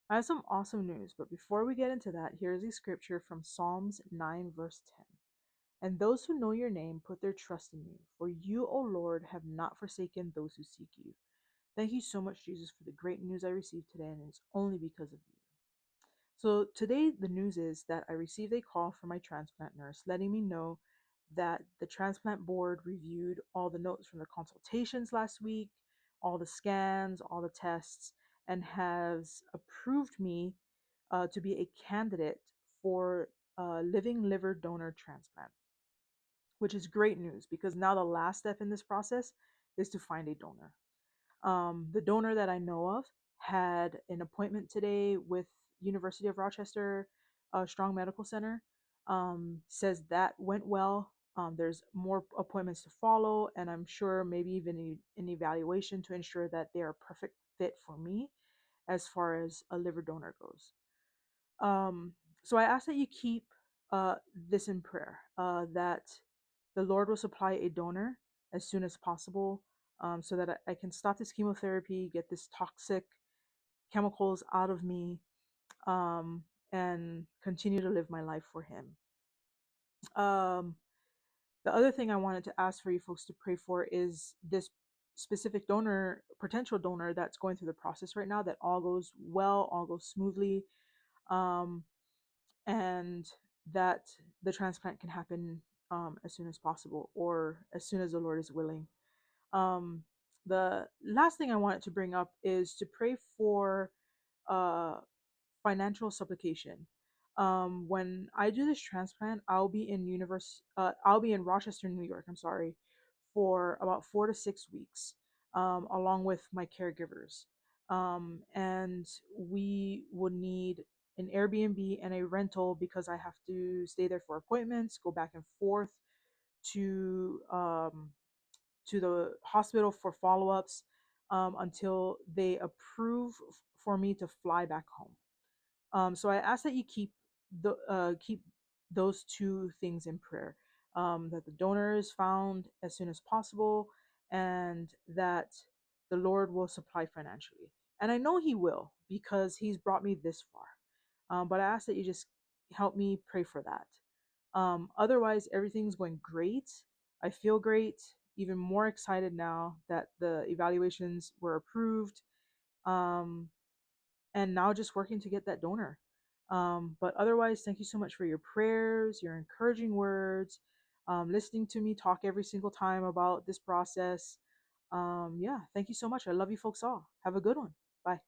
I have some awesome news, but before we get into that, here's a scripture from Psalms 9, verse 10. And those who know your name put their trust in you, for you, O Lord, have not forsaken those who seek you. Thank you so much, Jesus, for the great news I received today, and it's only because of you. So, today, the news is that I received a call from my transplant nurse letting me know that the transplant board reviewed all the notes from the consultations last week, all the scans, all the tests, and has approved me to be a candidate for living liver donor transplant, which is great news because now the last step in this process is to find a donor. The donor that I know of had an appointment today with University of Rochester Strong Medical Center. Says that went well. There's more appointments to follow, and I'm sure maybe even an evaluation to ensure that they are a perfect fit for me as far as a liver donor goes. Um, so I ask that you keep this in prayer, that the Lord will supply a donor as soon as possible, so that I can stop this chemotherapy, get this toxic chemicals out of me, um, and continue to live my life for Him. Um, the other thing I wanted to ask for you folks to pray for is this specific donor, potential donor that's going through the process right now, that all goes well, all goes smoothly. Um, and that the transplant can happen as soon as possible or as soon as the Lord is willing. Um, the last thing I wanted to bring up is to pray for uh, financial supplication. When I do this transplant, I'll be in Rochester, New York. I'm sorry, for about 4 to 6 weeks, along with my caregivers. And we would need an Airbnb and a rental because I have to stay there for appointments, go back and forth to the hospital for follow-ups until they approve for me to fly back home. So I ask that you keep those two things in prayer. That the donor is found as soon as possible, and that the Lord will supply financially. And I know He will because He's brought me this far. But I ask that you just help me pray for that. Otherwise, everything's going great. I feel great. Even more excited now that the evaluations were approved. Um, and now just working to get that donor. But otherwise, thank you so much for your prayers, your encouraging words, listening to me talk every single time about this process. Yeah, thank you so much. I love you folks all. Have a good one. Bye.